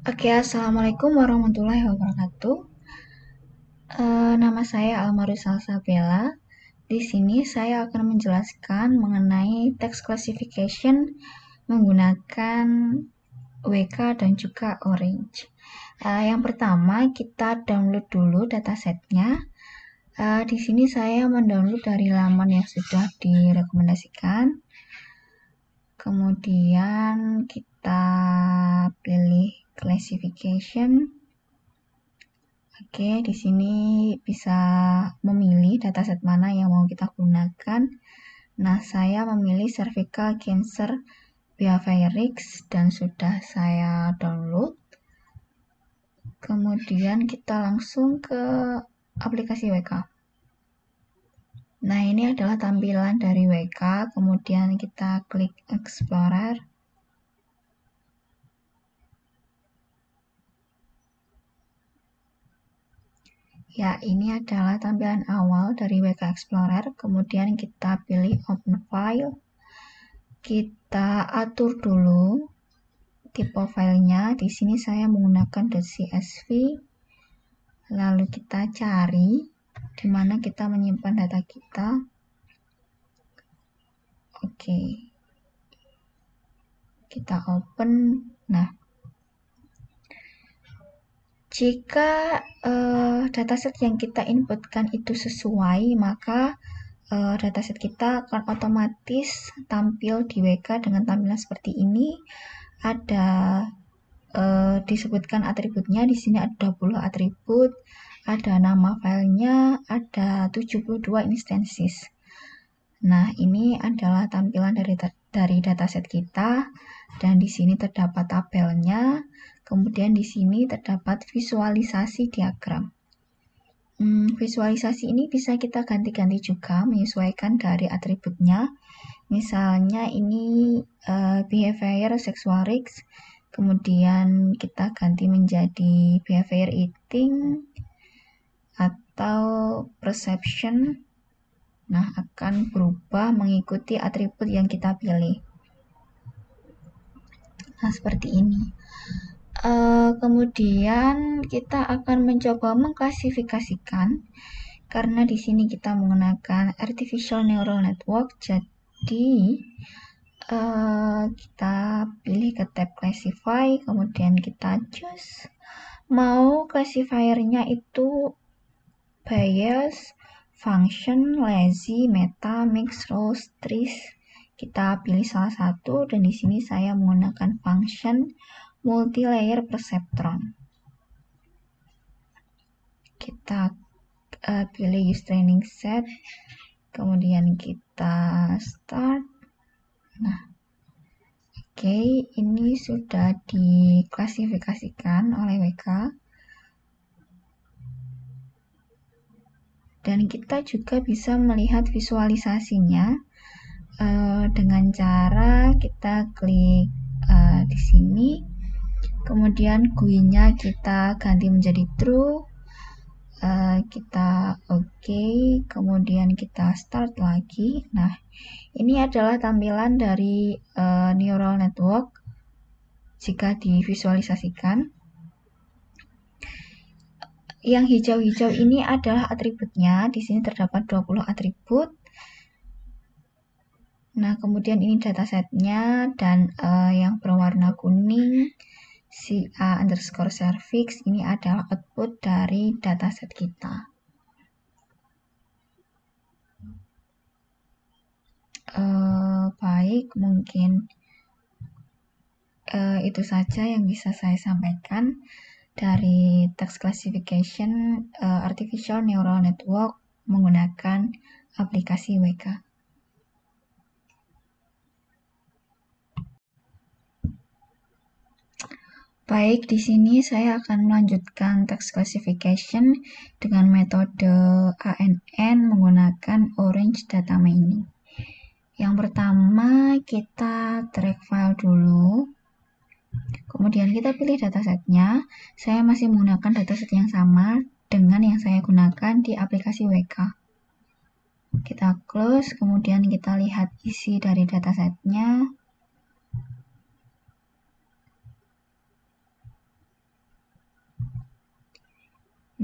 Oke, Assalamualaikum warahmatullahi wabarakatuh. Nama saya Almarus Salsabella. Di sini saya akan menjelaskan mengenai text classification menggunakan WK dan juga Orange. Yang pertama, kita download dulu datasetnya. Di sini saya mendownload dari laman yang sudah direkomendasikan. Kemudian kita pilih classification. Oke, di sini bisa memilih dataset mana yang mau kita gunakan. Nah, saya memilih cervical cancer behaviorix dan sudah saya download. Kemudian kita langsung ke aplikasi WK. Nah, ini adalah tampilan dari WK. Kemudian kita klik Explorer. Ya, ini adalah tampilan awal dari WK Explorer. Kemudian kita pilih Open File. Kita atur dulu tipe filenya. Di sini saya menggunakan .csv. Lalu kita cari di mana kita menyimpan data kita. Oke. Kita open. Nah, jika dataset yang kita inputkan itu sesuai, maka dataset kita akan otomatis tampil di WK dengan tampilan seperti ini. Ada disebutkan atributnya, di sini ada 20 atribut, ada nama filenya, ada 72 instances. Nah, ini adalah tampilan dari dataset kita, dan di sini terdapat tabelnya, kemudian di sini terdapat visualisasi diagram. Visualisasi ini bisa kita ganti-ganti juga, menyesuaikan dari atributnya. Misalnya ini behavior sexualix, kemudian kita ganti menjadi behavior eating atau perception. Nah, akan berubah mengikuti atribut yang kita pilih. Nah, seperti ini. Kemudian kita akan mencoba mengklasifikasikan, karena di sini kita menggunakan artificial neural network. Jadi kita pilih ke tab classify, kemudian kita choose mau classifiernya itu bias, function, lazy, meta, mix, rows, trees. Kita pilih salah satu, dan di sini saya menggunakan function multi-layer perceptron. Kita pilih use training set, kemudian kita start. Nah, oke, ini sudah diklasifikasikan oleh WK. Dan kita juga bisa melihat visualisasinya dengan cara kita klik di sini, kemudian GUI-nya kita ganti menjadi true, kita oke, kemudian kita start lagi. Nah, ini adalah tampilan dari neural network jika divisualisasikan. Yang hijau-hijau ini adalah atributnya. Di sini terdapat 20 atribut. Nah, kemudian ini datasetnya, dan yang berwarna kuning CA_cervix ini adalah output dari dataset kita. Baik, mungkin itu saja yang bisa saya sampaikan dari text classification artificial neural network menggunakan aplikasi WK. Baik, di sini saya akan melanjutkan text classification dengan metode ANN menggunakan Orange Data Mining. Yang pertama, kita drag file dulu. Kemudian kita pilih datasetnya. Saya masih menggunakan dataset yang sama dengan yang saya gunakan di aplikasi WK. Kita close, kemudian kita lihat isi dari datasetnya.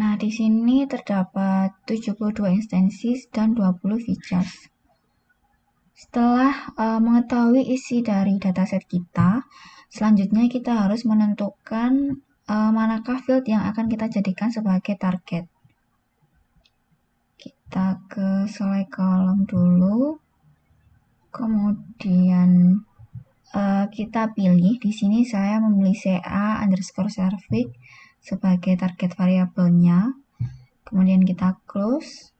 Nah, di sini terdapat 72 instances dan 20 features. Setelah mengetahui isi dari dataset kita, selanjutnya kita harus menentukan manakah field yang akan kita jadikan sebagai target. Kita ke select column dulu, kemudian kita pilih. Di sini saya memilih CA_Service sebagai target variabelnya. Kemudian kita close.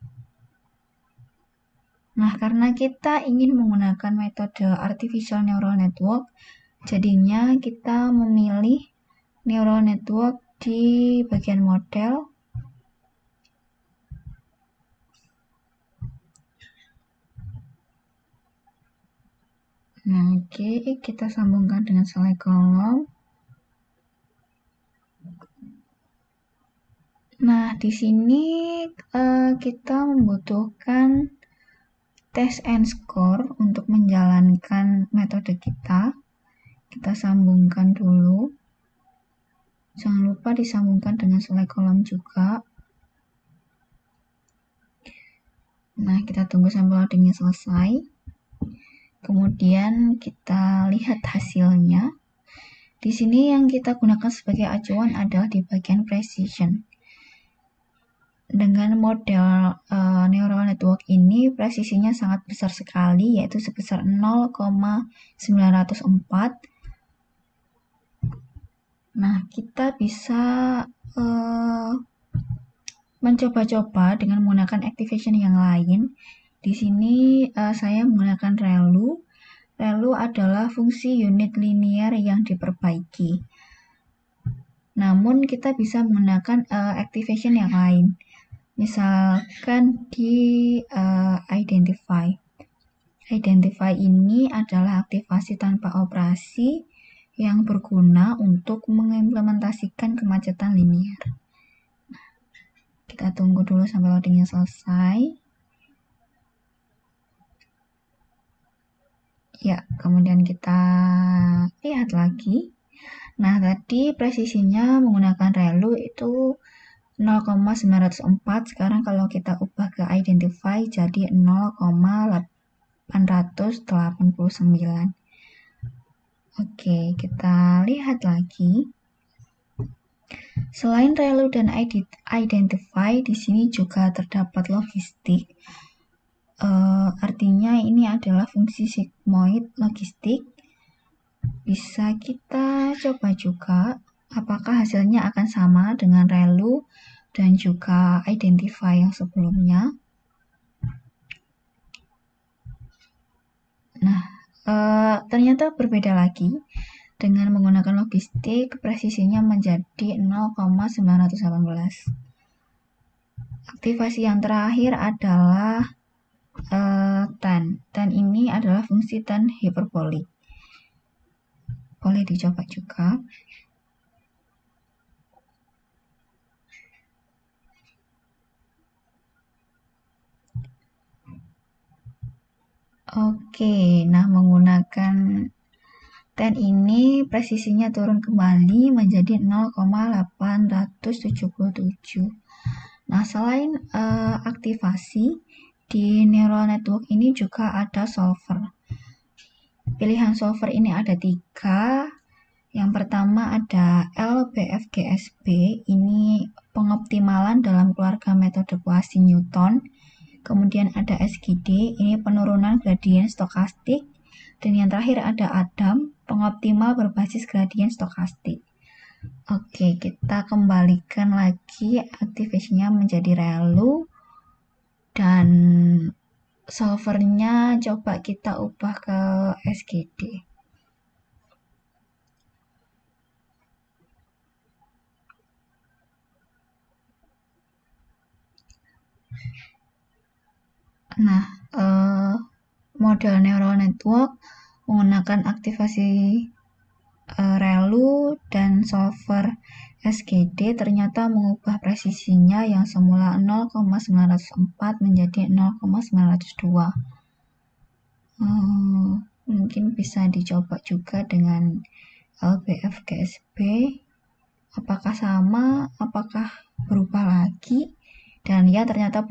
Nah, karena kita ingin menggunakan metode artificial neural network, jadinya kita memilih neural network di bagian model. Nah, oke, kita sambungkan dengan select column. Nah, di sini kita membutuhkan test and score untuk menjalankan metode kita. Kita sambungkan dulu. Jangan lupa disambungkan dengan select column juga. Nah, kita tunggu sampai loadingnya selesai. Kemudian kita lihat hasilnya. Di sini yang kita gunakan sebagai acuan adalah di bagian precision. Dengan model neural network ini, presisinya sangat besar sekali, yaitu sebesar 0,904. Nah, kita bisa mencoba-coba dengan menggunakan activation yang lain. Di sini saya menggunakan ReLU. ReLU adalah fungsi unit linear yang diperbaiki. Namun kita bisa menggunakan activation yang lain. Misalkan di identify. Identify ini adalah aktivasi tanpa operasi yang berguna untuk mengimplementasikan kemacetan linear. Kita tunggu dulu sampai loadingnya selesai. Ya, kemudian kita lihat lagi. Nah, tadi presisinya menggunakan ReLU itu 0,904. Sekarang kalau kita ubah ke identify jadi 0,889. Oke, kita lihat lagi. Selain ReLU dan identify, di sini juga terdapat logistik. Artinya ini adalah fungsi sigmoid logistik. Bisa kita coba juga apakah hasilnya akan sama dengan ReLU dan juga identify yang sebelumnya. Nah, ternyata berbeda lagi. Dengan menggunakan logistik, presisinya menjadi 0,918. Aktivasi yang terakhir adalah tan. Tan ini adalah fungsi tan hiperbolik. Boleh dicoba juga. Oke, nah menggunakan tan ini presisinya turun kembali menjadi 0,877. Nah, selain aktivasi, di neural network ini juga ada solver. Pilihan solver ini ada 3. Yang pertama ada LBFGSB, ini pengoptimalan dalam keluarga metode Poisson-Newton. Kemudian ada SGD, ini penurunan gradien stokastik. Dan yang terakhir ada ADAM, pengoptimal berbasis gradien stokastik. Oke, kita kembalikan lagi activation-nya menjadi ReLU. Dan solvernya coba kita ubah ke SGD. Nah, model neural network menggunakan aktivasi ReLU dan solver SGD ternyata mengubah presisinya yang semula 0,904 menjadi 0,902. Mungkin bisa dicoba juga dengan LBFGSB. apakah sama, apakah berubah lagi, dan ya ternyata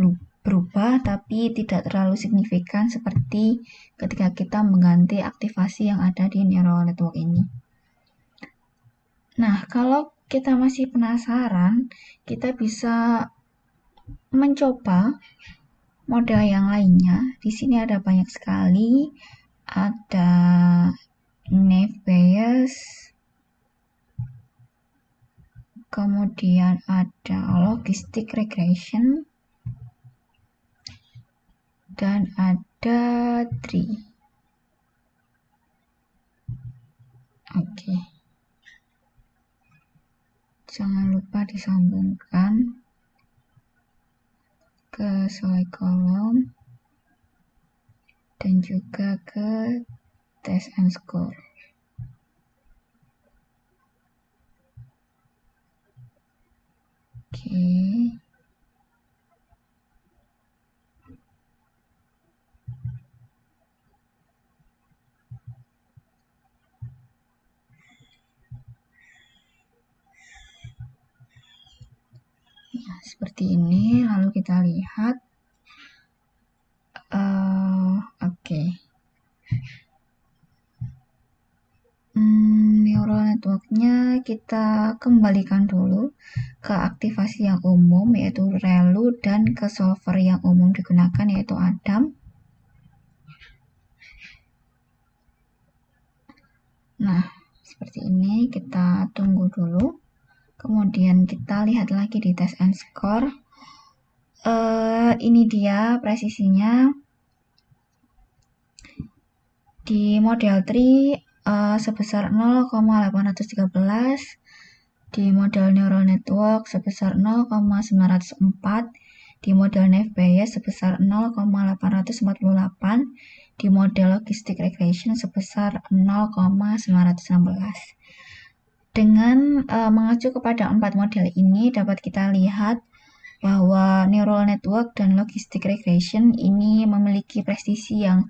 berubah tapi tidak terlalu signifikan seperti ketika kita mengganti aktivasi yang ada di neural network ini. Nah, kalau kita masih penasaran, kita bisa mencoba model yang lainnya. Di sini ada banyak sekali, ada Naive Bayes, kemudian ada Logistic Regression, dan ada tree. Oke. Jangan lupa disambungkan ke slide column dan juga ke test and score. Oke. Ya, seperti ini. Lalu kita lihat. Oke. Neural networknya kita kembalikan dulu ke aktivasi yang umum, yaitu ReLU, dan ke solver yang umum digunakan, yaitu Adam. Nah, seperti ini. Kita tunggu dulu. Kemudian kita lihat lagi di test and score. Ini dia presisinya. Di model 3 sebesar 0,813, di model neural network sebesar 0,904, di model Naive Bayes sebesar 0,848, di model Logistic Regression sebesar 0,916. Dengan mengacu kepada 4 model ini, dapat kita lihat bahwa neural network dan logistic regression ini memiliki presisi yang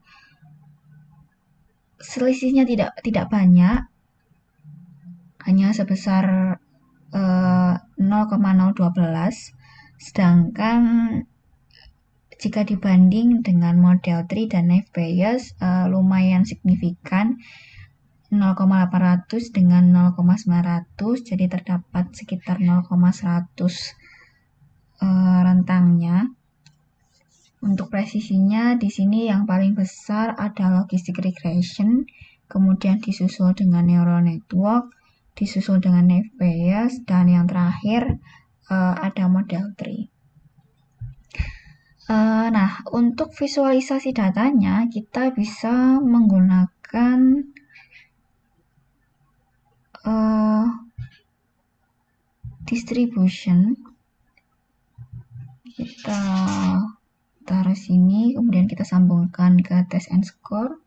selisihnya tidak banyak, hanya sebesar 0,012, sedangkan jika dibanding dengan model 3 dan Naive Bayes lumayan signifikan, 0,800 dengan 0,900, jadi terdapat sekitar 0,100 rentangnya. Untuk presisinya di sini yang paling besar ada logistic regression, kemudian disusul dengan neural network, disusul dengan Naive Bayes, dan yang terakhir ada model 3. Nah, untuk visualisasi datanya kita bisa menggunakan distribution. Kita taruh sini, kemudian kita sambungkan ke test and score.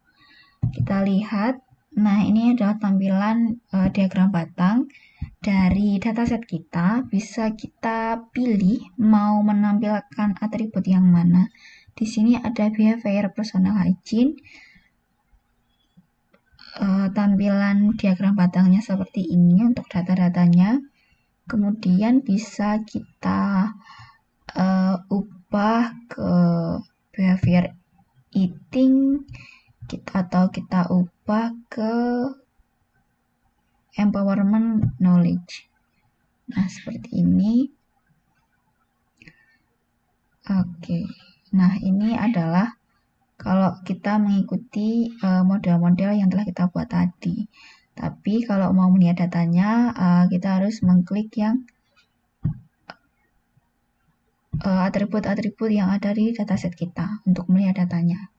Kita lihat, nah ini adalah tampilan diagram batang dari dataset kita. Bisa kita pilih mau menampilkan atribut yang mana. Di sini ada behavior personal hygiene. Tampilan diagram batangnya seperti ini untuk data-datanya. Kemudian bisa kita ubah ke behavior eating, atau kita ubah ke empowerment knowledge. Nah, seperti ini. Oke. Nah, ini adalah kalau kita mengikuti model-model yang telah kita buat tadi. Tapi kalau mau melihat datanya, kita harus mengklik yang atribut-atribut yang ada di dataset kita untuk melihat datanya.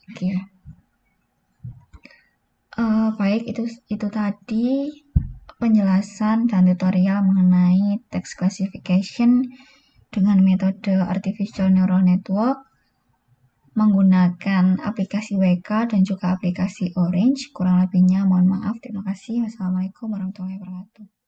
Oke. Baik, itu tadi penjelasan dan tutorial mengenai text classification dengan metode artificial neural network menggunakan aplikasi WK dan juga aplikasi Orange. Kurang lebihnya mohon maaf. Terima kasih. Wassalamualaikum warahmatullahi wabarakatuh.